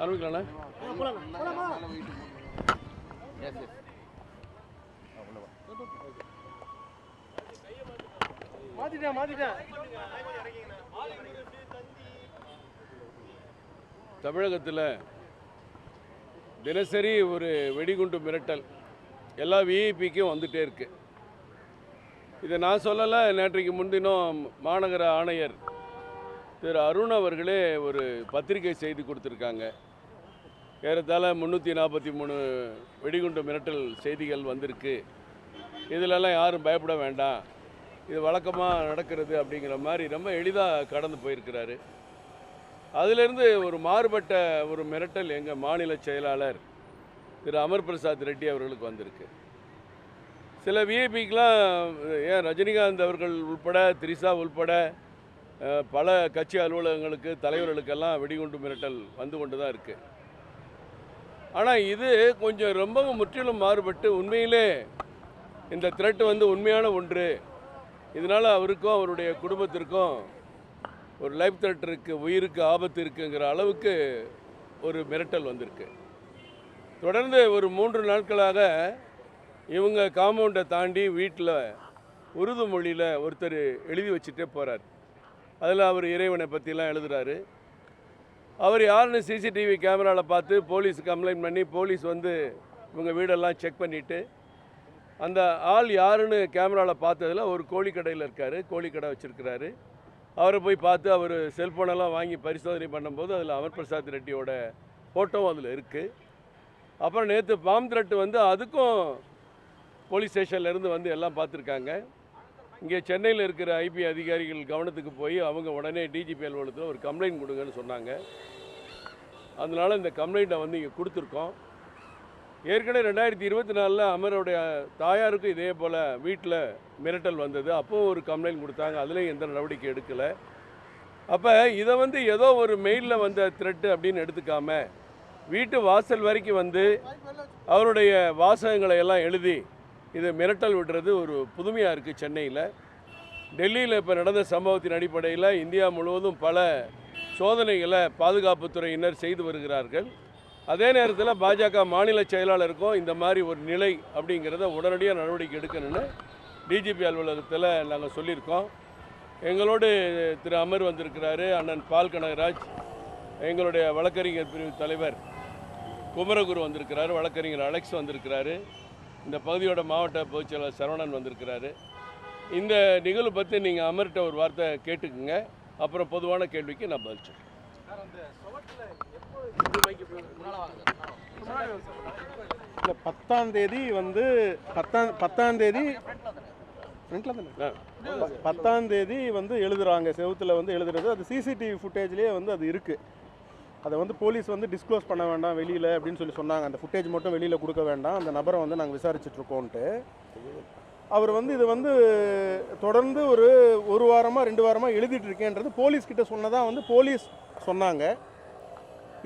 ஆரம்பிக்கலாண்ணா. தமிழகத்தில் தினசரி ஒரு வெடிகுண்டு மிரட்டல் எல்லா விஐபிக்கும் வந்துகிட்டே இருக்கு. இதை நான் சொல்லலை, நேற்றைக்கு முன்தினம் மாநகர ஆணையர் திரு அருண் அவர்களே ஒரு பத்திரிகை செய்தி கொடுத்துருக்காங்க. ஏறத்தாழ 343 வெடிகுண்டு மிரட்டல் செய்திகள் வந்திருக்கு, இதிலெல்லாம் யாரும் பயப்பட வேண்டாம், இது வழக்கமாக நடக்கிறது அப்படிங்கிற மாதிரி ரொம்ப எளிதாக கடந்து போயிருக்கிறாரு. அதிலிருந்து ஒரு மாறுபட்ட ஒரு மிரட்டல் எங்கள் மாநில செயலாளர் திரு அமர் பிரசாத் ரெட்டி அவர்களுக்கு வந்திருக்கு. சில விஐபிக்கெலாம், ஏன் ரஜினிகாந்த் அவர்கள் உள்பட, திரிசா உள்பட பல கட்சி அலுவலகங்களுக்கு, தலைவர்களுக்கெல்லாம் வெடிகுண்டு மிரட்டல் வந்து கொண்டு தான் இருக்குது. ஆனால் இது கொஞ்சம் ரொம்பவும் முற்றிலும் மாறுபட்டு உண்மையிலே இந்த த்ரெட் வந்து உண்மையான ஒன்று. இதனால் அவருக்கும் அவருடைய குடும்பத்திற்கும் ஒரு லைஃப் த்ரெட் இருக்குது, உயிருக்கு ஆபத்து இருக்குங்கிற அளவுக்கு ஒரு மிரட்டல் வந்திருக்கு. தொடர்ந்து ஒரு 3 நாட்களாக இவங்க காம்பவுண்டை தாண்டி வீட்டில் உருது மொழியில் ஒருத்தர் எழுதி வச்சுட்டே போகிறார். அதில் அவர் இறைவனை பற்றிலாம் எழுதுகிறாரு. அவர் யாருன்னு சிசிடிவி கேமராவில் பார்த்து போலீஸ் கம்ப்ளைண்ட் பண்ணி, போலீஸ் வந்து இவங்க வீடெல்லாம் செக் பண்ணிவிட்டு, அந்த ஆள் யாருன்னு கேமராவில் பார்த்ததில் ஒரு கோழிக்கடையில் இருக்கார், கோழிக்கடை வச்சுருக்கிறாரு. அவரை போய் பார்த்து அவர் செல்ஃபோனெல்லாம் வாங்கி பரிசோதனை பண்ணும்போது அதில் அமர் பிரசாத் ரெட்டியோட ஃபோட்டோவும் அதில் இருக்குது. அப்புறம் நேற்று பாம் த்ரெட் வந்து அதுக்கும் போலீஸ் ஸ்டேஷன்லேருந்து வந்து எல்லாம் பார்த்துருக்காங்க. இங்கே சென்னையில் இருக்கிற ஐபி அதிகாரிகள் கவனத்துக்கு போய் அவங்க உடனே டிஜிபி அலுவலகத்தில் ஒரு கம்ப்ளைண்ட் கொடுங்கன்னு சொன்னாங்க. அதனால் இந்த கம்ப்ளைண்ட்டை வந்து இங்கே கொடுத்துருக்கோம். ஏற்கனவே 2024 அமருடைய தாயாருக்கும் இதே போல் வீட்டில் மிரட்டல் வந்தது. அப்போவும் ஒரு கம்ப்ளைண்ட் கொடுத்தாங்க, அதுலேயும் எந்த நடவடிக்கை எடுக்கலை. அப்போ இதை வந்து ஏதோ ஒரு மெயிலில் வந்த த்ரெட்டு அப்படின்னு எடுத்துக்காம, வீட்டு வாசல் வரைக்கும் வந்து அவருடைய வாசகங்களை எல்லாம் எழுதி இது மிரட்டல் விடுறது ஒரு புதுமையாக இருக்குது. சென்னையில், டெல்லியில் இப்போ நடந்த சம்பவத்தின் அடிப்படையில் இந்தியா முழுவதும் பல சோதனைகளை பாதுகாப்புத்துறையினர் செய்து வருகிறார்கள். அதே நேரத்தில் பாஜக மாநில செயலாளருக்கும் இந்த மாதிரி ஒரு நிலை அப்படிங்கிறத உடனடியாக நடவடிக்கை எடுக்கணும்னு டிஜிபி அலுவலகத்தில் நாங்கள் சொல்லியிருக்கோம். எங்களோடு திரு அமர் வந்திருக்கிறாரு, அண்ணன் பால் கனகராஜ், எங்களுடைய வழக்கறிஞர் பிரிவு தலைவர் குமரகுரு வந்திருக்கிறாரு, வழக்கறிஞர் அலெக்ஸ் வந்திருக்கிறாரு, இந்த பகுதியோட மாவட்ட பொதுச்செயலாளர் சரவணன் வந்திருக்கிறாரு. இந்த நிகழ்வு பற்றி நீங்கள் அமர்கிட்ட ஒரு வார்த்தை கேட்டுக்குங்க, அப்புறம் பொதுவான கேள்விக்கு நான் பதில் சொல்கிறேன். இந்த 10ஆம் தேதி வந்து 10ஆம் தேதி வந்து எழுதுறாங்க, செவுத்தில் வந்து எழுதுறது. அது சிசிடிவி ஃபுட்டேஜ்லேயே வந்து அது இருக்குது. அதை வந்து போலீஸ் வந்து டிஸ்க்ளோஸ் பண்ண வேண்டாம் வெளியில் அப்படின்னு சொல்லி சொன்னாங்க. அந்த ஃபுட்டேஜ் மட்டும் வெளியில் கொடுக்க வேண்டாம், அந்த நபரை வந்து நாங்கள் விசாரிச்சுட்ருக்கோன்ட்டு. அவர் வந்து இது வந்து தொடர்ந்து ஒரு வாரமாக 2 வாரமாக எழுதிட்டுருக்கேன்றது போலீஸ்கிட்ட சொன்னதாக வந்து போலீஸ் சொன்னாங்க.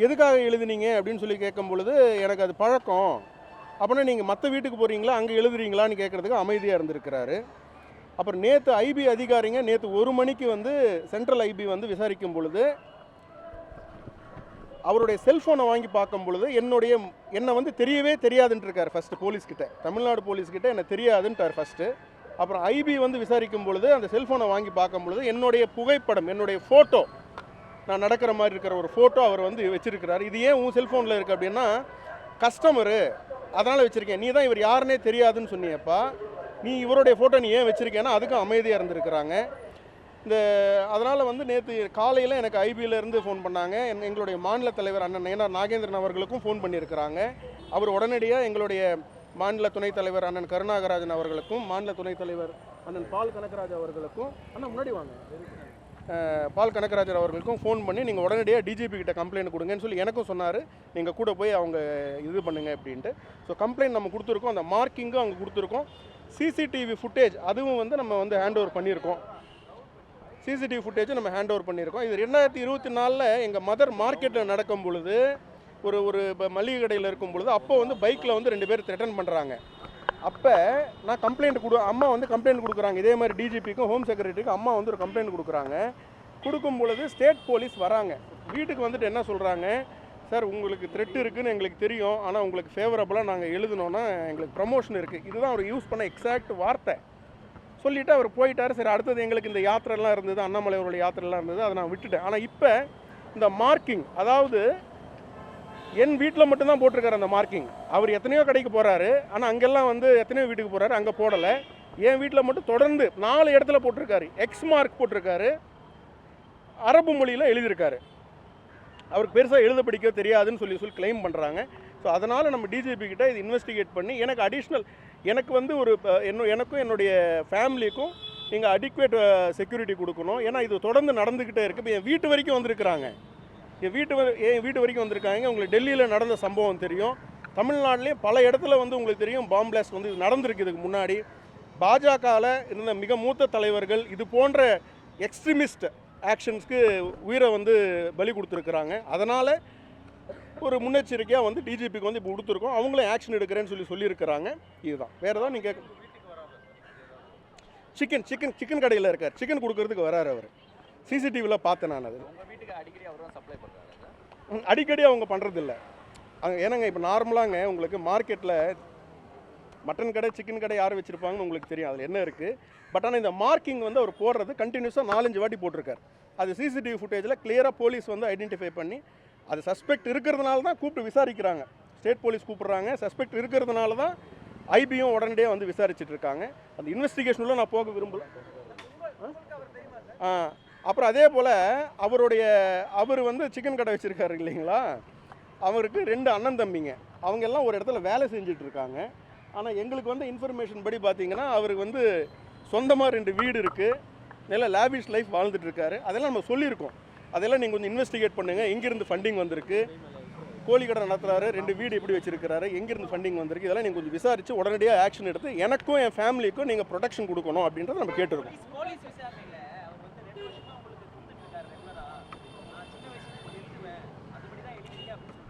எதுக்காக எழுதுனீங்க அப்படின்னு சொல்லி கேட்கும் பொழுது, எனக்கு அது பழக்கம். அப்படின்னா நீங்கள் மற்ற வீட்டுக்கு போகிறீங்களா, அங்கே எழுதுறீங்களான்னு கேட்குறதுக்கு அமைதியாக இருந்திருக்கிறாரு. அப்புறம் நேற்று ஐபி அதிகாரிங்க நேற்று 1 மணிக்கு வந்து சென்ட்ரல் ஐபி வந்து விசாரிக்கும் பொழுது அவருடைய செல்ஃபோனை வாங்கி பார்க்கும் பொழுது என்னை வந்து தெரியவே தெரியாதுன்ட்டு இருக்கார். ஃபஸ்ட்டு போலீஸ்கிட்ட, தமிழ்நாடு போலீஸ்கிட்ட என்ன தெரியாதுன்ட்டார் ஃபஸ்ட்டு. அப்புறம் ஐபி வந்து விசாரிக்கும் பொழுது அந்த செல்ஃபோனை வாங்கி பார்க்கும் பொழுது என்னுடைய புகைப்படம், என்னுடைய ஃபோட்டோ, நான் நடக்கிற மாதிரி இருக்கிற ஒரு ஃபோட்டோ அவர் வந்து வச்சுருக்கிறார். இது ஏன் உன் செல்ஃபோனில் இருக்குது அப்படின்னா, கஸ்டமரு அதனால் வச்சுருக்கேன், நீ தான் இவர் யாருன்னே தெரியாதுன்னு சொன்னியப்பா, நீ இவருடைய ஃபோட்டோ நீ ஏன் வச்சுருக்கேன்னா அதுக்கும் அமைதியாக இருந்திருக்கிறாங்க. அதனால் வந்து நேற்று காலையில் எனக்கு ஐபியிலேருந்து ஃபோன் பண்ணாங்க. எங்களுடைய மாநில தலைவர் அண்ணன் நயனார் நாகேந்திரன் அவர்களுக்கும் ஃபோன் பண்ணியிருக்கிறாங்க. அவர் உடனடியாக எங்களுடைய மாநில துணைத் தலைவர் அண்ணன் கருணாகராஜன் அவர்களுக்கும், மாநில துணைத் தலைவர் அண்ணன் பால் கனகராஜ் அவர்களுக்கும், அண்ணா முன்னாடி வாங்க, பால் கனகராஜர் அவர்களுக்கும் ஃபோன் பண்ணி நீங்கள் உடனடியாக டிஜிபி கிட்ட கம்ப்ளைண்ட் கொடுங்கன்னு சொல்லி எனக்கும் சொன்னார். நீங்கள் கூட போய் அவங்க இது பண்ணுங்க அப்படின்ட்டு. ஸோ கம்ப்ளைண்ட் நம்ம கொடுத்துருக்கோம், அந்த மார்க்கிங்கும் அங்கே கொடுத்துருக்கோம். சிசிடிவி ஃபுட்டேஜ் அதுவும் வந்து நம்ம வந்து ஹேண்ட் ஓவர் பண்ணியிருக்கோம். சிசிடிவி ஃபுட்டேஜும் நம்ம ஹேண்ட் ஓவர் பண்ணியிருக்கோம். இது 2024 எங்கள் மதர் மார்க்கெட்டில் நடக்கும் பொழுது, ஒரு மளிகை கடையில் இருக்கும் பொழுது, அப்போ வந்து பைக்கில் வந்து 2 பேர் த்ரெட்டன் பண்ணுறாங்க. அப்போ நான் கம்ப்ளைண்ட் அம்மா வந்து கம்ப்ளைண்ட் கொடுக்குறாங்க. இதே மாதிரி டிஜிபிக்கும் ஹோம் செக்ரட்டரிக்கும் அம்மா வந்து ஒரு கம்ப்ளைண்ட் கொடுக்குறாங்க. கொடுக்கும் பொழுது ஸ்டேட் போலீஸ் வராங்க. வீட்டுக்கு வந்துட்டு என்ன சொல்கிறாங்க, சார் உங்களுக்கு த்ரெட் இருக்குன்னு எங்களுக்கு தெரியும், ஆனால் உங்களுக்கு ஃபேவரபுளாக நாங்கள் எழுதணுன்னா எங்களுக்கு ப்ரமோஷன் இருக்குது, இதுதான் அவர் யூஸ் பண்ண எக்ஸாக்ட் வார்த்தை. சொல்லிவிட்டு அவர் போயிட்டார். சரி, அடுத்தது எங்களுக்கு இந்த யாத்திரைலாம் இருந்தது, அண்ணாமலை அவருடைய யாத்திரைலாம் இருந்தது, அதை நான் விட்டுட்டேன். ஆனால் இப்போ இந்த மார்க்கிங், அதாவது என் வீட்டில் மட்டும்தான் போட்டிருக்காரு அந்த மார்க்கிங். அவர் எத்தனையோ கடைக்கு போகிறாரு, ஆனால் அங்கெல்லாம் வந்து எத்தனையோ வீட்டுக்கு போகிறாரு, அங்கே போடலை. என் வீட்டில் மட்டும் தொடர்ந்து 4 இடத்துல போட்டிருக்காரு. எக்ஸ் மார்க் போட்டிருக்காரு, அரபு மொழியில் எழுதியிருக்காரு. அவருக்கு பெருசாக எழுத படிக்க தெரியாதுன்னு சொல்லி கிளைம் பண்ணுறாங்க. ஸோ அதனால் நம்ம டிஜிபி கிட்ட இது இன்வெஸ்டிகேட் பண்ணி எனக்கு அடிஷ்னல், எனக்கு வந்து ஒரு எனக்கும் என்னுடைய ஃபேமிலிக்கும் நீங்கள் அடிக்குவேட் செக்யூரிட்டி கொடுக்கணும். ஏன்னா இது தொடர்ந்து நடந்துக்கிட்டே இருக்குது. இப்போ என் வீட்டு வரைக்கும் வந்திருக்கிறாங்க, என் வீட்டு வரைக்கும் வந்திருக்காங்க. உங்களுக்கு டெல்லியில் நடந்த சம்பவம் தெரியும், தமிழ்நாட்டிலேயும் பல இடத்துல வந்து உங்களுக்கு தெரியும் பாம் பிளாஸ்ட் வந்து இது நடந்திருக்கு. இதுக்கு முன்னாடி பாஜகவில் இருந்த மிக மூத்த தலைவர்கள் இது போன்ற எக்ஸ்ட்ரீமிஸ்ட் ஆக்ஷன்ஸ்க்கு உயிரை வந்து பலி கொடுத்துருக்குறாங்க. அதனால் ஒரு முன்னெச்சரிக்கையாக வந்து டிஜிபிக்கு வந்து இப்போ கொடுத்துருக்கோம். அவங்களும் ஆக்ஷன் எடுக்கிறேன்னு சொல்லியிருக்கிறாங்க. இதுதான், வேறு தான் நீங்கள் சிக்கன் கடையில் இருக்கார், சிக்கன் கொடுக்கறதுக்கு வராரு அவர். சிசிடிவியில் பார்த்தேன் நான். அது அடிக்கடி அவங்க பண்ணுறதில்ல. ஏன்னாங்க இப்போ நார்மலாங்க உங்களுக்கு மார்க்கெட்டில் மட்டன் கடை சிக்கன் கடை யார் வச்சுருப்பாங்கன்னு உங்களுக்கு தெரியும், அதில் என்ன இருக்குது. பட் ஆனால் இந்த மார்க்கிங் வந்து அவர் போடுறது கண்டினியூஸாக 4-5 வாட்டி போட்டிருக்காரு. அது சிசிடிவி ஃபுட்டேஜில் கிளியராக போலீஸ் வந்து ஐடென்டிஃபை பண்ணி, அது சஸ்பெக்ட் இருக்கிறதுனால தான் கூப்பிட்டு விசாரிக்கிறாங்க. ஸ்டேட் போலீஸ் கூப்பிட்றாங்க, சஸ்பெக்ட் இருக்கிறதுனால தான் ஐபியும் உடனடியே வந்து விசாரிச்சுட்டு இருக்காங்க. அந்த இன்வெஸ்டிகேஷனில் நான் போக விரும்பல. அப்புறம் அதே போல் அவர் வந்து சிக்கன் கடை வச்சுருக்காரு இல்லைங்களா, அவருக்கு 2 அண்ணன் தம்பிங்க, அவங்க எல்லாம் ஒரு இடத்துல வேலை செஞ்சுட்டு இருக்காங்க. ஆனால் எங்களுக்கு வந்து இன்ஃபர்மேஷன் படி பார்த்தீங்கன்னா அவருக்கு வந்து சொந்தமாக 2 வீடு இருக்குது, நல்ல லேவிஷ் லைஃப் வாழ்ந்துட்டு இருக்காரு. அதெல்லாம் நம்ம சொல்லியிருக்கோம். அதெல்லாம் நீங்கள் கொஞ்சம் இன்வெஸ்டிகேட் பண்ணுங்கள். எங்கேருந்து ஃபண்டிங் வந்திருக்கு, கோழி கடை நடத்துகிறாரு, 2 வீடு எப்படி வச்சிருக்கிறாரு, எங்கேருந்து ஃபண்டிங் வந்திருக்கு, இதெல்லாம் நீங்கள் கொஞ்சம் விசாரித்து உடனடியாக ஆக்ஷன் எடுத்து எனக்கும் என் ஃபேமிலிக்கும் நீங்கள் ப்ரொடெக்ஷன் கொடுக்கணும் அப்படின்றத நம்ம கேட்டுருக்கோம்.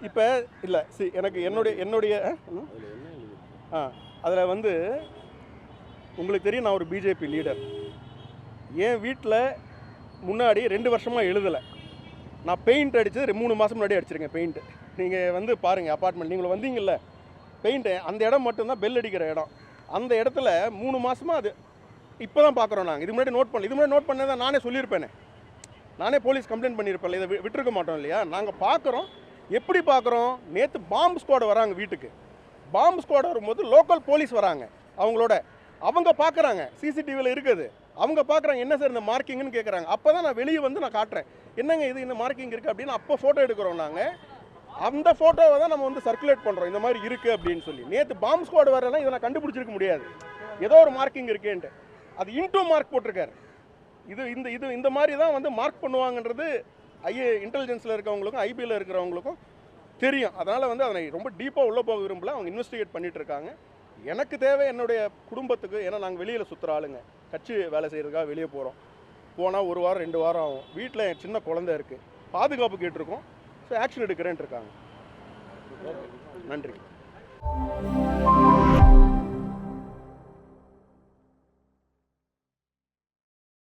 இப்போ இல்லை எனக்கு என்னுடைய அதில் வந்து உங்களுக்கு தெரியும், நான் ஒரு பிஜேபி லீடர். என் வீட்டில் முன்னாடி 2 வருஷமாக எழுதலை. நான் பெயிண்ட் அடித்தது 3 மாதம் முன்னாடி அடிச்சிருக்கேன் பெயிண்ட்டு. நீங்கள் வந்து பாருங்கள், அப்பார்ட்மெண்ட் நீங்களும் வந்தீங்கல்ல, பெயிண்ட்டு அந்த இடம் மட்டும்தான் பெல் அடிக்கிற இடம். அந்த இடத்துல 3 மாதமாக அது இப்போ தான் பார்க்குறோம் நாங்கள். இது முன்னாடி நோட் பண்ணதான் நானே சொல்லியிருப்பேனே, நானே போலீஸ் கம்ப்ளைண்ட் பண்ணியிருப்பேன். இதை விட்டுருக்க மாட்டோம் இல்லையா. நாங்கள் பார்க்குறோம். எப்படி பார்க்குறோம், நேற்று பாம்பு ஸ்குவாட் வராங்க வீட்டுக்கு. பாம்பு ஸ்குவாட் வரும்போது லோக்கல் போலீஸ் வராங்க, அவங்க பார்க்குறாங்க, சிசிடிவியில் இருக்குது. அவங்க பார்க்குறாங்க, என்ன சார் இந்த மார்க்கிங்னு கேட்குறாங்க. அப்போ தான் நான் வெளியே வந்து நான் காட்டுறேன், என்னங்க இது இந்த மார்க்கிங் இருக்குது அப்படின்னு. அப்போ ஃபோட்டோ எடுக்கிறோம் நாங்கள். அந்த ஃபோட்டோவை தான் நம்ம வந்து சர்க்குலேட் பண்ணுறோம், இந்த மாதிரி இருக்குது அப்படின்னு சொல்லி. நேற்று பாம்பு ஸ்குவாட் வரலாம், இதை நான் கண்டுபிடிச்சிருக்க முடியாது, ஏதோ ஒரு மார்க்கிங் இருக்கேன்ட்டு. அது இன்டூ மார்க் போட்டிருக்காரு. இந்த மாதிரி தான் வந்து மார்க் பண்ணுவாங்கன்றது இன்டெலிஜென்ஸில் இருக்கவங்களுக்கும் ஐபியில் இருக்கிறவங்களுக்கும் தெரியும். அதனால் வந்து அதை ரொம்ப டீப்பாக உள்ளே போக விரும்பல. அவங்க இன்வெஸ்டிகேட் பண்ணிகிட்டு இருக்காங்க. எனக்கு தேவை என்னுடைய குடும்பத்துக்கு, ஏன்னா நாங்கள் வெளியில் சுற்றுற ஆளுங்க, கட்சி வேலை செய்கிறதுக்காக வெளியே போகிறோம். போனால் 1 வாரம் 2 வாரம் ஆகும். வீட்டில் என் சின்ன குழந்தை இருக்குது, பாதுகாப்பு கேட்டிருக்கோம். ஸோ ஆக்ஷன் எடுக்கிறேன்ட்டு இருக்காங்க. நன்றி.